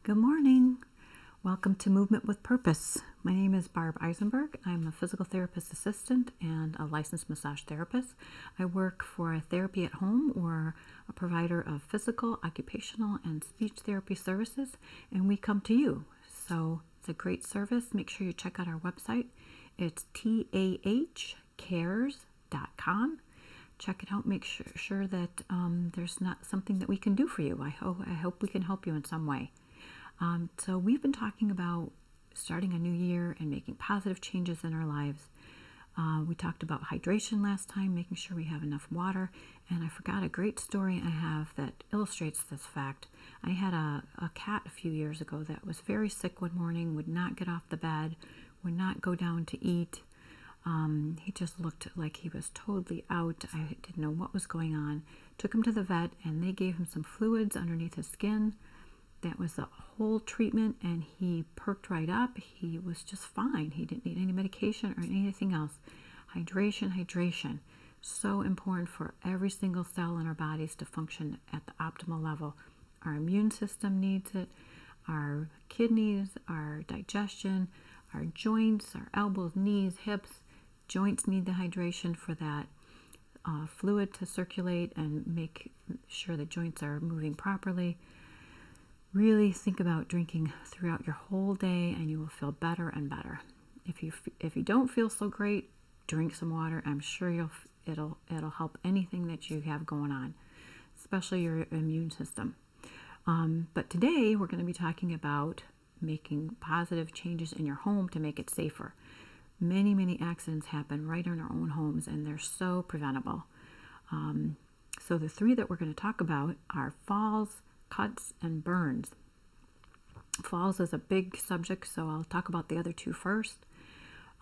Good morning. Welcome to Movement with Purpose. My name is Barb Eisenberg. I'm a physical therapist assistant and a licensed massage therapist. I work for a therapy at home or a provider of physical, occupational, and speech therapy services, and we come to you. So it's a great service. Make sure you check out our website. It's tahcares.com. Check it out. Make sure that there's not something that we can do for you. I hope we can help you in some way. So we've been talking about starting a new year and making positive changes in our lives. We talked about hydration last time, making sure we have enough water, and I forgot a great story I have that illustrates this fact. I had a cat a few years ago that was very sick one morning, would not get off the bed, would not go down to eat. He just looked like he was totally out. I didn't know what was going on. Took him to the vet, and they gave him some fluids underneath his skin. That was the whole treatment, and he perked right up. He was just fine. He didn't need any medication or anything else. Hydration. So important for every single cell in our bodies to function at the optimal level. Our immune system needs it. Our kidneys, our digestion, our joints, our elbows, knees, hips, joints need the hydration for that fluid to circulate and make sure the joints are moving properly. Really think about drinking throughout your whole day, and you will feel better and better. If you don't feel so great, drink some water. I'm sure it'll help anything that you have going on, especially your immune system. But today we're going to be talking about making positive changes in your home to make it safer. Many accidents happen right in our own homes, and they're so preventable. So the three that we're going to talk about are falls, cuts, and burns. Falls is a big subject, so I'll talk about the other two first.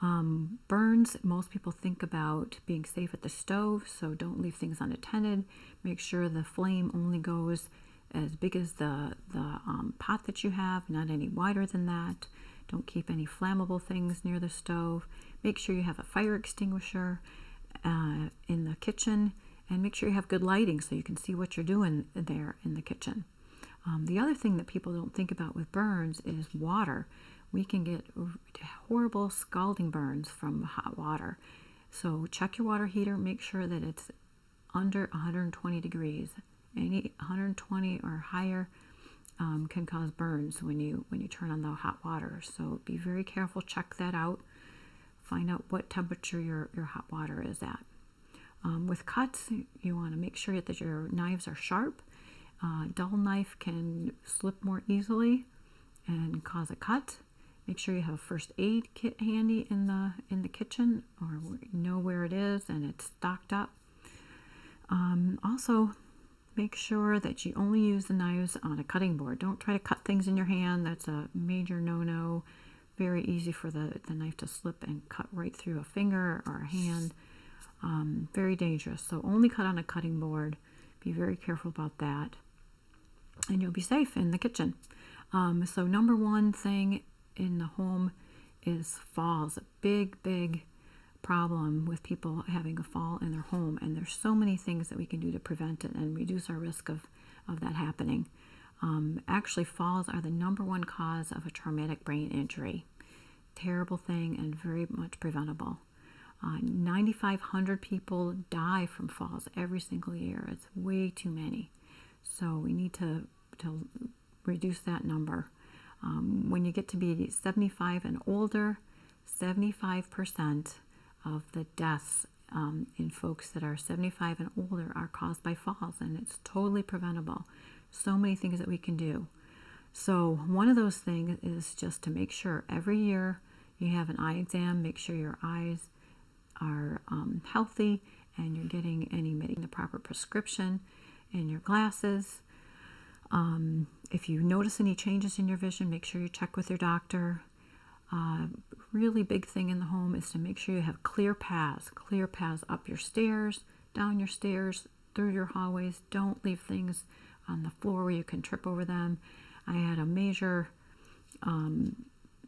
Burns, most people think about being safe at the stove, so don't leave things unattended. Make sure the flame only goes as big as the pot that you have, not any wider than that. Don't keep any flammable things near the stove. Make sure you have a fire extinguisher in the kitchen, and make sure you have good lighting so you can see what you're doing there in the kitchen. The other thing that people don't think about with burns is water. We can get horrible scalding burns from hot water. So check your water heater. Make sure that it's under 120 degrees. Any 120 or higher can cause burns when you turn on the hot water. So be very careful. Check that out. Find out what temperature your hot water is at. With cuts, you want to make sure that your knives are sharp. Dull knife can slip more easily and cause a cut. Make sure you have a first aid kit handy in the kitchen, or know where it is and it's stocked up. Also, make sure that you only use the knives on a cutting board. Don't try to cut things in your hand. That's a major no-no. Very easy for the knife to slip and cut right through a finger or a hand. Very dangerous. So only cut on a cutting board. Be very careful about that, and you'll be safe in the kitchen. So number one thing in the home is falls. A big problem with people having a fall in their home, and there's so many things that we can do to prevent it and reduce our risk of that happening. Actually, falls are the number one cause of a traumatic brain injury. Terrible thing and very much preventable. 9,500 people die from falls every single year. It's way too many. So we need to reduce that number. When you get to be 75 and older, 75% of the deaths in folks that are 75 and older are caused by falls, and it's totally preventable. So many things that we can do. So one of those things is just to make sure every year you have an eye exam. Make sure your eyes are healthy and you're getting the proper prescription in your glasses. If you notice any changes in your vision, make sure you check with your doctor. Really big thing in the home is to make sure you have clear paths up your stairs, down your stairs, through your hallways. Don't leave things on the floor where you can trip over them. I had a major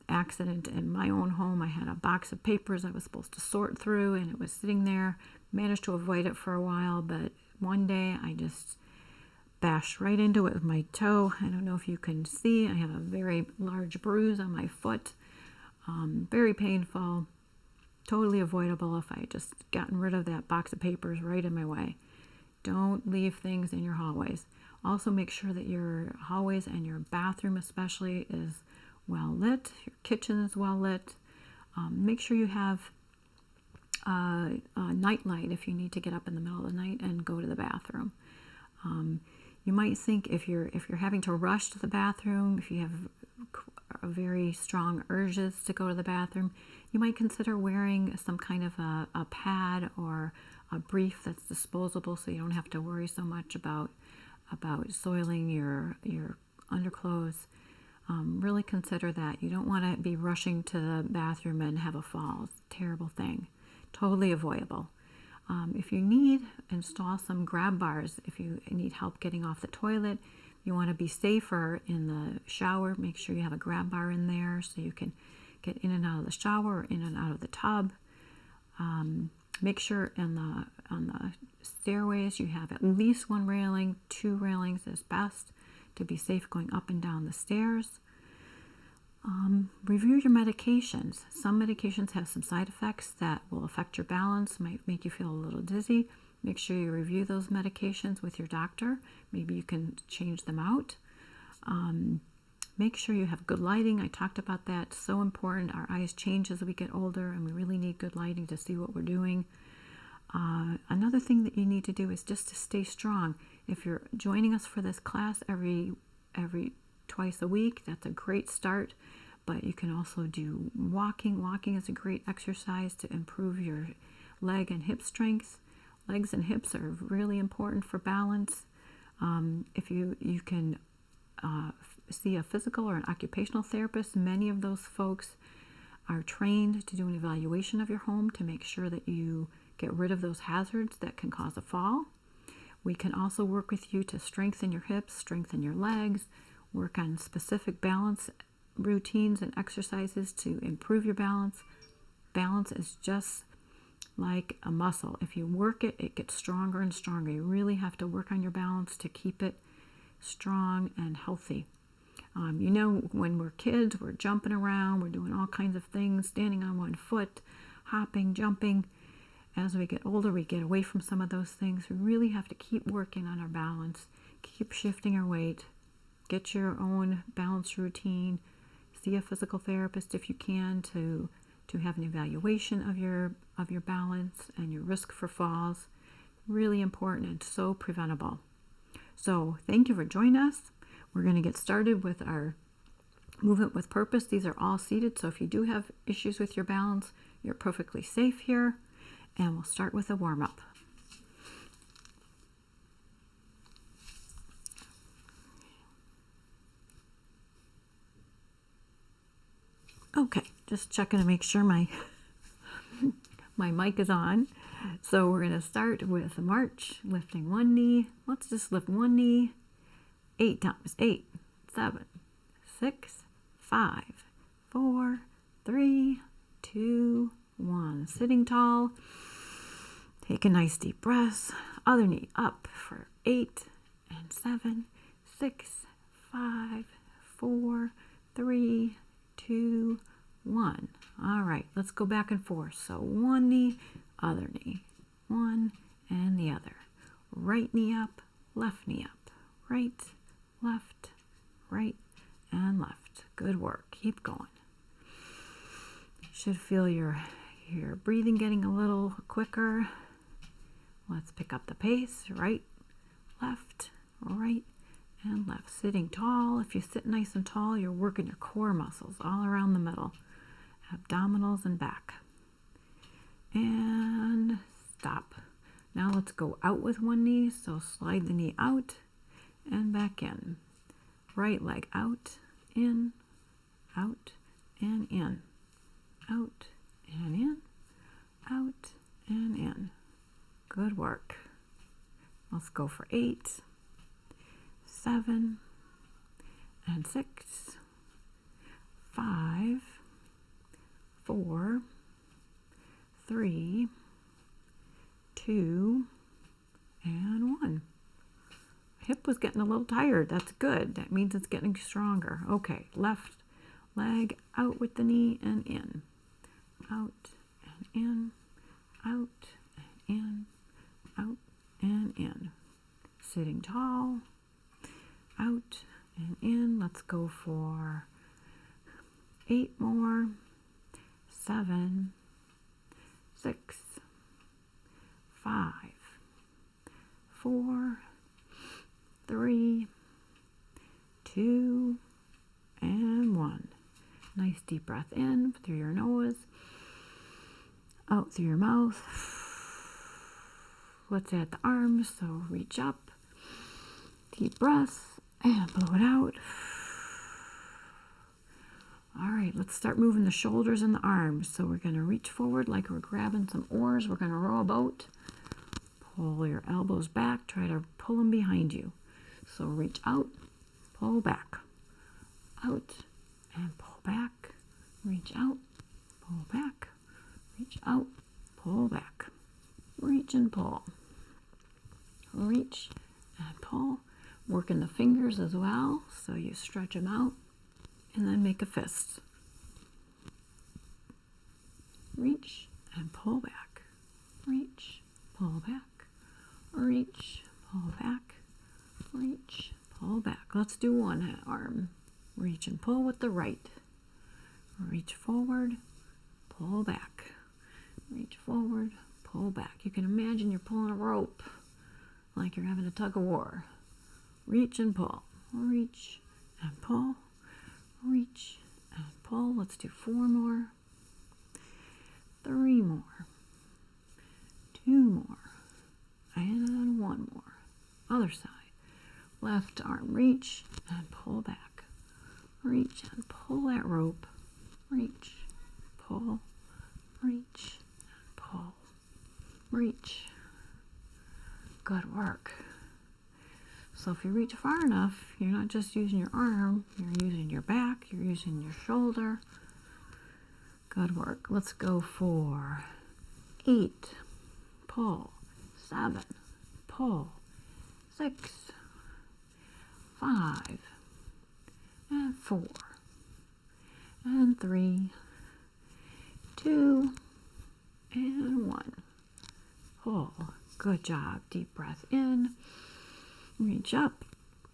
accident in my own home. I had a box of papers I was supposed to sort through, and it was sitting there. Managed to avoid it for a while, but one day I just bashed right into it with my toe. I don't know if you can see, I have a very large bruise on my foot. Very painful, totally avoidable if I had just gotten rid of that box of papers right in my way. Don't leave things in your hallways. Also make sure that your hallways and your bathroom especially is well lit. Your kitchen is well lit. Make sure you have a night light if you need to get up in the middle of the night and go to the bathroom. You might think if you're having to rush to the bathroom, if you have very strong urges to go to the bathroom, you might consider wearing some kind of a pad or a brief that's disposable, so you don't have to worry so much about soiling your underclothes. Really consider that. You don't want to be rushing to the bathroom and have a fall. It's a terrible thing. Totally avoidable. If you need, install some grab bars. If you need help getting off the toilet, you want to be safer in the shower. Make sure you have a grab bar in there so you can get in and out of the shower or in and out of the tub. Make sure on the stairways you have at least one railing. 2 railings is best to be safe going up and down the stairs. Review your medications. Some medications have some side effects that will affect your balance, might make you feel a little dizzy. Make sure you review those medications with your doctor. Maybe you can change them out. Make sure you have good lighting. I talked about that. So important. Our eyes change as we get older, and we really need good lighting to see what we're doing. Another thing that you need to do is just to stay strong. If you're joining us for this class every twice a week, that's a great start. But you can also do walking. Walking is a great exercise to improve your leg and hip strength. Legs and hips are really important for balance. If you can see a physical or an occupational therapist, many of those folks are trained to do an evaluation of your home to make sure that you get rid of those hazards that can cause a fall. We can also work with you to strengthen your hips, strengthen your legs, work on specific balance routines and exercises to improve your balance. Balance is just like a muscle. If you work it, it gets stronger and stronger. You really have to work on your balance to keep it strong and healthy. You know, when we're kids, we're jumping around, we're doing all kinds of things, standing on one foot, hopping, jumping. As we get older, we get away from some of those things. We really have to keep working on our balance, keep shifting our weight, get your own balance routine, see a physical therapist if you can to have an evaluation of your balance and your risk for falls. Really important and so preventable. So thank you for joining us. We're going to get started with our movement with purpose. These are all seated, so if you do have issues with your balance, you're perfectly safe here. And we'll start with a warm-up. Okay, just checking to make sure my mic is on. So we're going to start with a march, lifting one knee. Let's just lift one knee 8 times. 8, 7, 6, 5, 4, 3, 2, 1. Sitting tall. Take a nice deep breath. Other knee up for 8 and 7, 6, 5, 4, 3, 2, 1. All right, let's go back and forth. So one knee, other knee, one and the other. Right knee up, left knee up. Right, left, right, and left. Good work. Keep going. You should feel your breathing getting a little quicker. Let's pick up the pace. Right, left, right, and left. Sitting tall. If you sit nice and tall, you're working your core muscles all around the middle. Abdominals and back. And stop. Now let's go out with one knee. So slide the knee out and back in. Right leg out, in, out, and in. Out and in, out and in. Good work. Let's go for 8, 7, and 6, 5, 4, 3, 2, and 1. hip was getting a little tired. That's good. That means it's getting stronger. Okay, left leg out with the knee and in. Out and in, out and in, out and in. Sitting tall, out and in. Let's go for 8 more. 7, 6, 5, 4, 3, 2, and 1. Nice deep breath in through your nose, out through your mouth. Let's add the arms, so reach up, deep breath, and blow it out. All right, let's start moving the shoulders and the arms. So we're going to reach forward like we're grabbing some oars. We're going to row a boat. Pull your elbows back. Try to pull them behind you. So reach out, pull back, out, and pull back. Reach out, pull back, reach out, pull back. Reach and pull. Reach and pull. Working the fingers as well, so you stretch them out. And then make a fist. Reach and pull back. Reach, pull back. Reach, pull back. Reach, pull back. Let's do one arm. Reach and pull with the right. Reach forward, pull back. Reach forward, pull back. You can imagine you're pulling a rope like you're having a tug of war. Reach and pull. Reach and pull. Reach and pull. Let's do 4 more. 3 more. 2 more. And 1 more. Other side. Left arm, reach and pull back. Reach and pull that rope. Reach, pull, reach, and pull. Reach. Good work. So if you reach far enough, you're not just using your arm, you're using your back, you're using your shoulder. Good work. Let's go for 8, pull, 7, pull, 6, 5, and 4, and 3, 2, and 1. Pull. Good job. Deep breath in. Reach up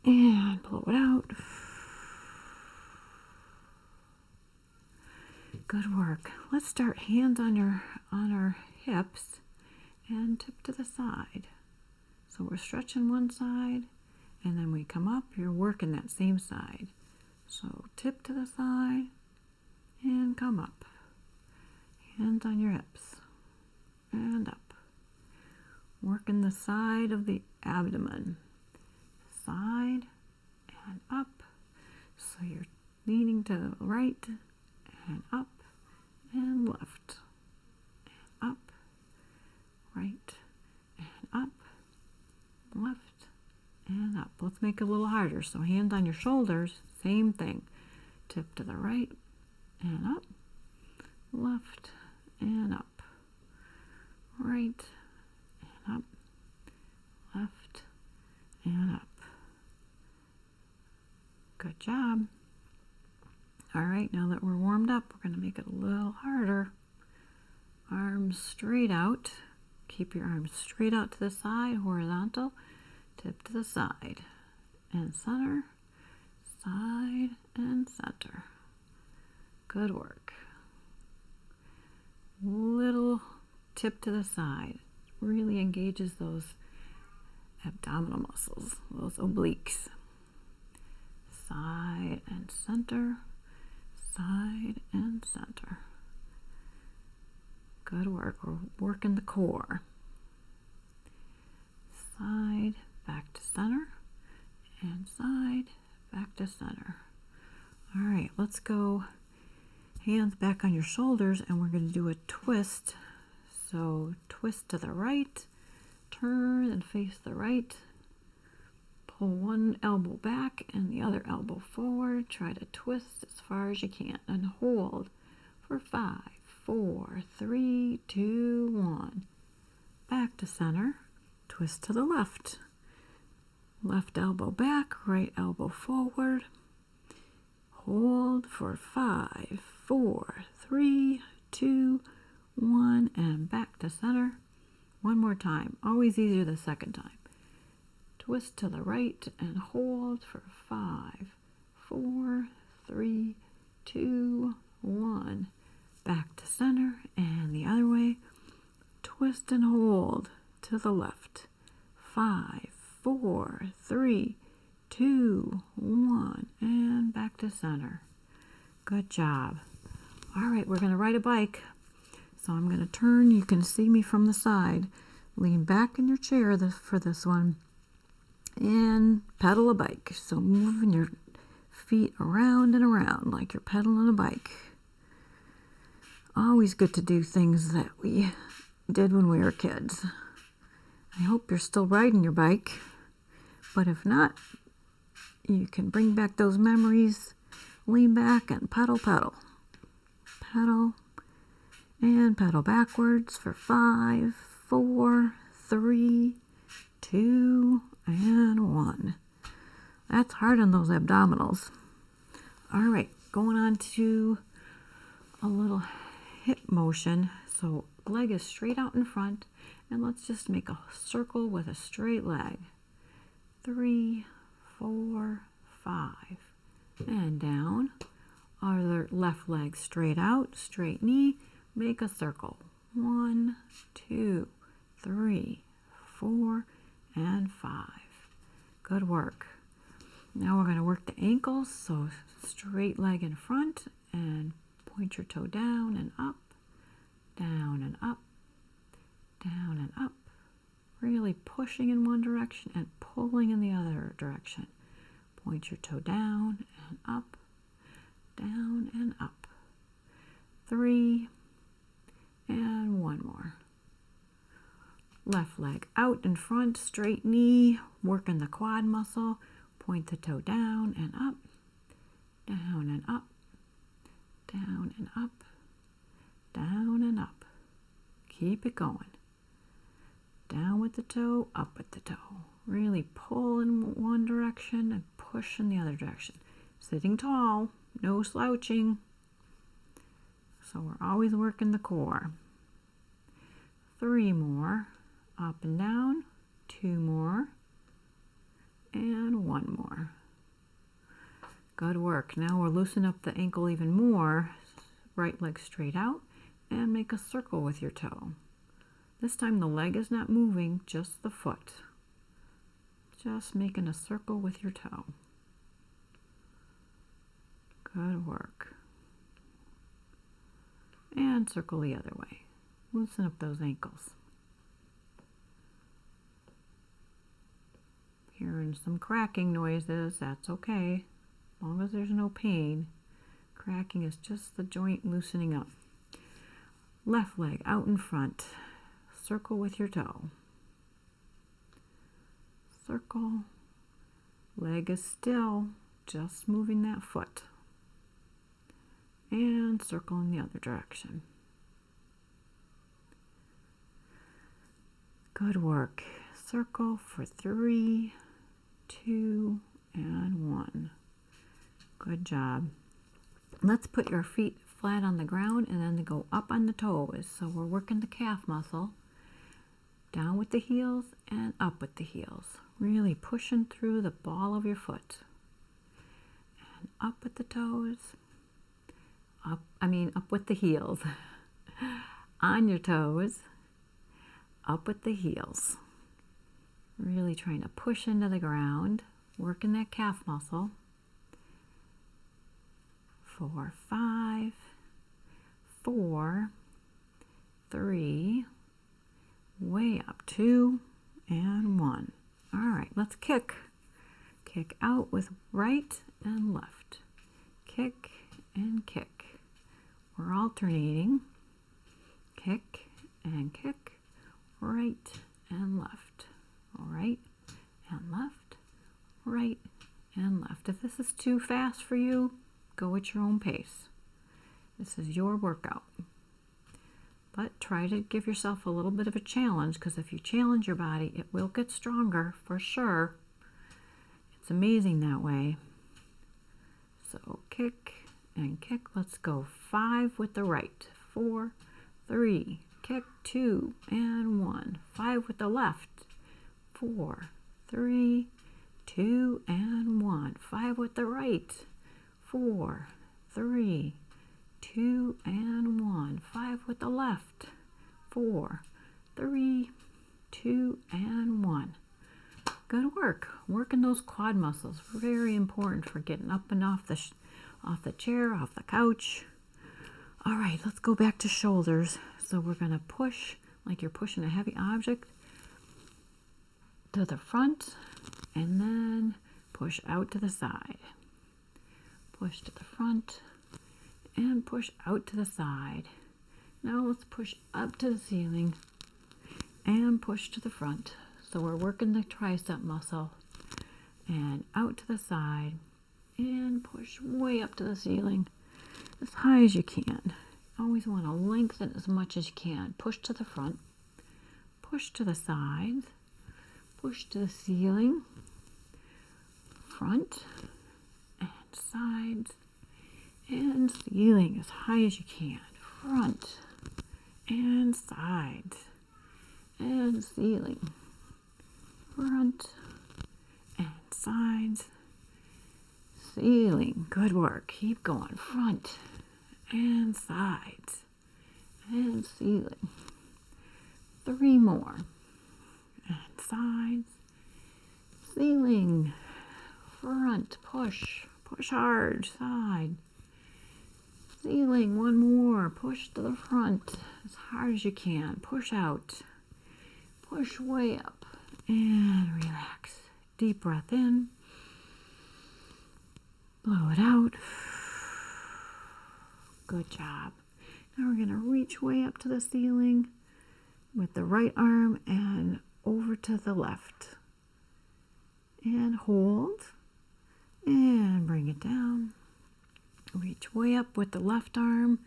and blow it out. Good work. Let's start hands on our hips and tip to the side. So we're stretching one side and then we come up, you're working that same side. So tip to the side and come up. Hands on your hips and up. Working the side of the abdomen. Side and up, so you're leaning to the right and up and left and up, right and up, left and up. Let's make it a little harder. So hands on your shoulders, same thing. Tip to the right and up, left and up, right and up, left and up. Good job. All right, now that we're warmed up, we're going to make it a little harder. Arms straight out. Keep your arms straight out to the side, horizontal. Tip to the side and center, side and center. Good work. Little tip to the side. Really engages those abdominal muscles, those obliques. Side and center, side and center. Good work. We're working the core. Side, back to center, and side, back to center. All right, let's go hands back on your shoulders, and we're going to do a twist. So twist to the right, turn and face the right. Pull one elbow back and the other elbow forward. Try to twist as far as you can and hold for 5, 4, 3, 2, 1. Back to center. Twist to the left. Left elbow back, right elbow forward. Hold for 5, 4, 3, 2, 1, and back to center. One more time. Always easier the second time. Twist to the right and hold for 5, 4, 3, 2, 1. Back to center and the other way. Twist and hold to the left. 5, 4, 3, 2, 1, and back to center. Good job. All right, we're going to ride a bike. So I'm going to turn. You can see me from the side. Lean back in your chair for this one and pedal a bike. So moving your feet around and around like you're pedaling a bike. Always good to do things that we did when we were kids. I hope you're still riding your bike, but if not, you can bring back those memories. Lean back and pedal, pedal. Pedal and pedal backwards for 5, 4, 3, 2, and 1. That's hard on those abdominals. All right, going on to a little hip motion. So leg is straight out in front, and let's just make a circle with a straight leg. 3, 4, 5, and down. Other left leg straight out, straight knee, make a circle. 1, 2, 3, 4, and 5. Good work. Now we're going to work the ankles, so straight leg in front and point your toe down and up, down and up, down and up. Really pushing in one direction and pulling in the other direction. Point your toe down and up, down and up. 3, and 1 more. Left leg out in front, straight knee, working the quad muscle. Point the toe down and up, down and up, down and up, down and up. Keep it going. Down with the toe, up with the toe. Really pull in one direction and push in the other direction. Sitting tall, no slouching. So we're always working the core. 3 more. Up and down. 2 more. And 1 more. Good work. Now we'll loosen up the ankle even more. Right leg straight out and make a circle with your toe. This time the leg is not moving, just the foot. Just making a circle with your toe. Good work. And circle the other way. Loosen up those ankles. Hearing some cracking noises, that's okay. As long as there's no pain. Cracking is just the joint loosening up. Left leg out in front. Circle with your toe. Circle. Leg is still, just moving that foot. And circle in the other direction. Good work. Circle for 3, 2, and 1. Good job. Let's put your feet flat on the ground and then go up on the toes. So we're working the calf muscle. Down with the heels and up with the heels. Really pushing through the ball of your foot. And up with the toes. Up with the heels. On your toes. Up with the heels. Really trying to push into the ground. Working that calf muscle. 4, 5, 4, 3, way up, 2, and 1. All right, let's kick. Kick out with right and left. Kick and kick. We're alternating. Kick and kick. Right and left. Right and left. Right and left. If this is too fast for you, go at your own pace. This is your workout. But try to give yourself a little bit of a challenge, because if you challenge your body, it will get stronger for sure. It's amazing that way. So kick and kick. Let's go 5 with the right. 4, 3, kick 2 and 1. 5 with the left. 4, 3, 2 and 1. 5 with the right. 4, 3, 2 and 1. 5 with the left. 4, 3, 2 and 1. Good work. Working those quad muscles. Very important for getting up and off the chair, off the couch. All right, let's go back to shoulders. So we're going to push like you're pushing a heavy object to the front, and then push out to the side. Push to the front and push out to the side. Now let's push up to the ceiling and push to the front. So we're working the tricep muscle, and out to the side and push way up to the ceiling as high as you can. Always want to lengthen as much as you can. Push to the front, push to the sides, push to the ceiling, front and sides and ceiling as high as you can. Front and sides and ceiling. Front and sides, ceiling. Good work. Keep going. Front and sides and ceiling. 3 more. And sides, ceiling, front, push hard, side, ceiling. 1 more. Push to the front as hard as you can. Push out, push way up. And relax. Deep breath in. Blow it out. Good job. Now we're going to reach way up to the ceiling with the right arm and over to the left. And hold. And bring it down. Reach way up with the left arm.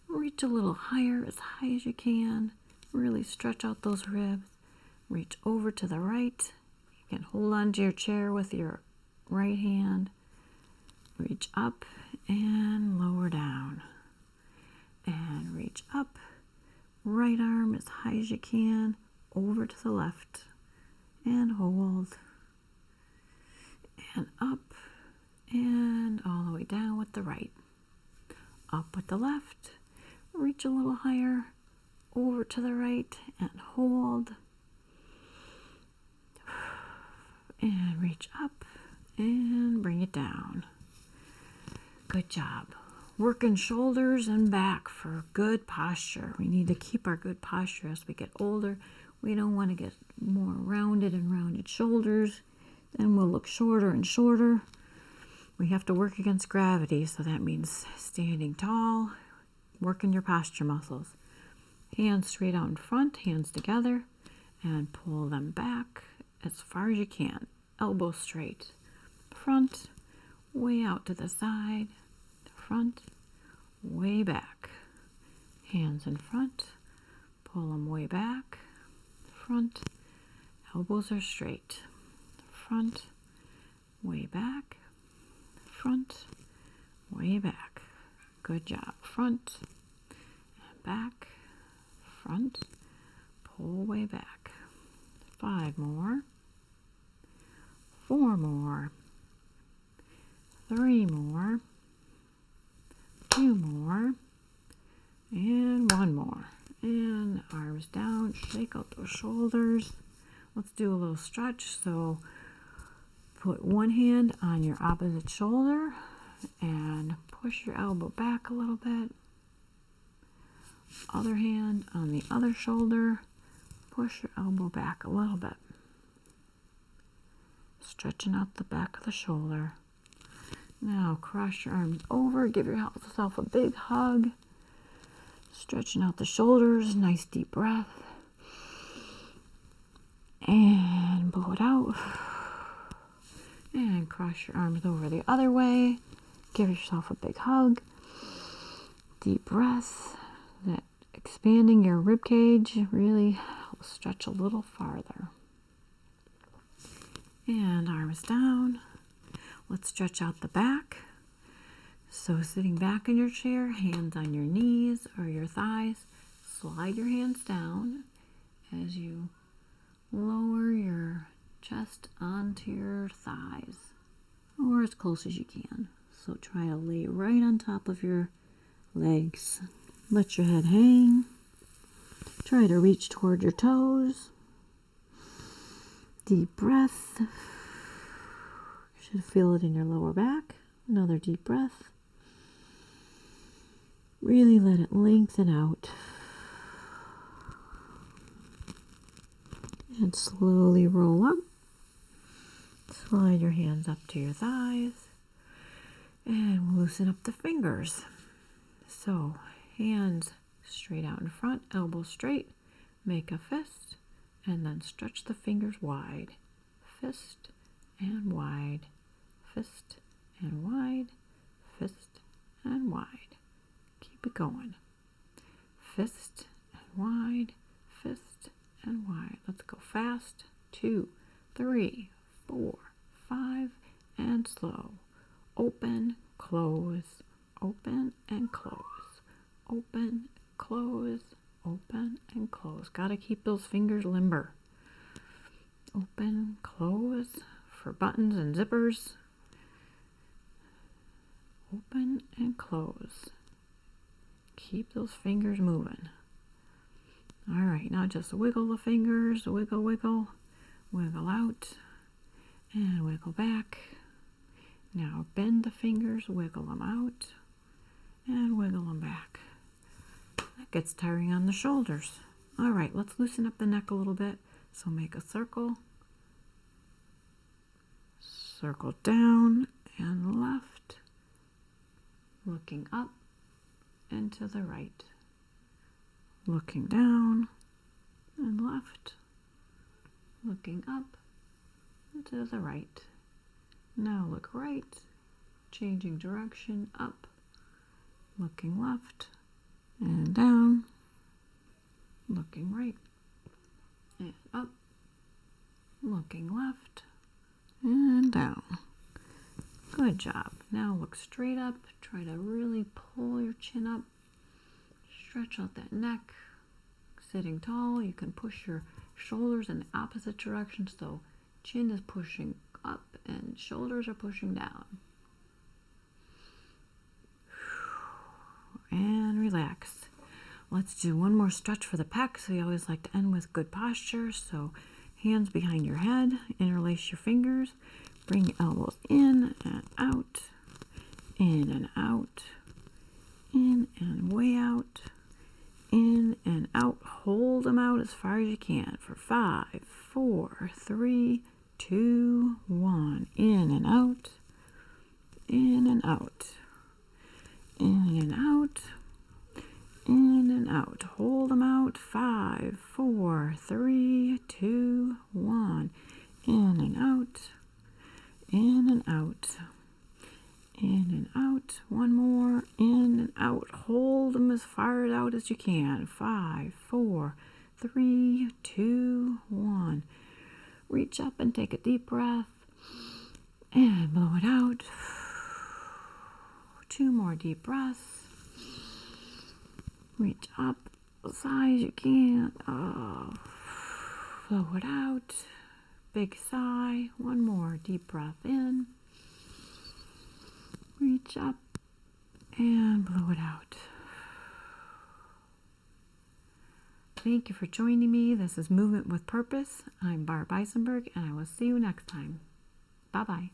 Reach a little higher, as high as you can. Really stretch out those ribs. Reach over to the right. You can hold on to your chair with your right hand. Reach up and lower down. And reach up. Right arm as high as you can. Over to the left. And hold. And up. And all the way down with the right. Up with the left. Reach a little higher. Over to the right. And hold. And reach up and bring it down. Good job. Working shoulders and back for good posture. We need to keep our good posture as we get older. We don't want to get more rounded and rounded shoulders. Then we'll look shorter and shorter. We have to work against gravity, so that means standing tall, working your posture muscles. Hands straight out in front, hands together, and pull them back as far as you can. Elbows straight. Front, way out to the side. Front, way back. Hands in front. Pull them way back. Front. Elbows are straight. Front, way back. Front, way back. Good job. Front and back. Front. Pull way back. 5 more. 4 more. 3 more. 2 more. And 1 more. And arms down. Shake out those shoulders. Let's do a little stretch. So put one hand on your opposite shoulder and push your elbow back a little bit. Other hand on the other shoulder. Push your elbow back a little bit. Stretching out the back of the shoulder. Now cross your arms over. Give yourself a big hug. Stretching out the shoulders. Nice deep breath. And blow it out. And cross your arms over the other way. Give yourself a big hug. Deep breath. That expanding your rib cage really helps stretch a little farther. And arms down. let's stretch out the back. So sitting back in your chair, hands on your knees or your thighs, slide your hands down as you lower your chest onto your thighs, or as close as you can. So try to lay right on top of your legs. Let your head hang. Try to reach toward your toes. Deep breath. You should feel it in your lower back. Another deep breath. Really let it lengthen out. And slowly roll up. Slide your hands up to your thighs. And loosen up the fingers. So, hands straight out in front, elbows straight. Make a fist. And then stretch the fingers wide. Fist and wide. Fist and wide. Fist and wide. Keep it going. Fist and wide. Fist and wide. Let's go fast. 2, 3, 4, 5, and slow. Open, close, open and close. Open, close, open and close. Gotta keep those fingers limber. Open, close for buttons and zippers. Open and close. Keep those fingers moving. All right, now just wiggle the fingers, wiggle, wiggle, wiggle out, and wiggle back. Now bend the fingers, wiggle them out, and wiggle them back. That gets tiring on the shoulders. All right, let's loosen up the neck a little bit. So make a circle, circle down and left, looking up and to the right. Looking down and left, looking up and to the right. Now look right, changing direction, up, looking left and down, looking right and up, looking left and down. Good job. Now look straight up, try to really pull your chin up. Stretch out that neck. Sitting tall, you can push your shoulders in the opposite direction, so chin is pushing up and shoulders are pushing down. And relax. Let's do one more stretch for the pecs. We always like to end with good posture, so hands behind your head, interlace your fingers, bring your elbows in and out, in and out, in and way out, in and out. Hold them out as far as you can for 5, 4, 3, 2, 1. In and out, in and out, in and out, in and out. Hold them out. 5, 4, 3, 2, 1. In and out, in and out, in and out. One more. In and out. Hold them as far out as you can. 5, 4, 3, 2, 1. Reach up and take a deep breath and blow it out. 2 more deep breaths. Reach up as high as you can. Blow it out. Big sigh. 1 more deep breath in. Reach up and blow it out. Thank you for joining me. This is Movement with Purpose. I'm Barb Eisenberg, and I will see you next time. Bye-bye.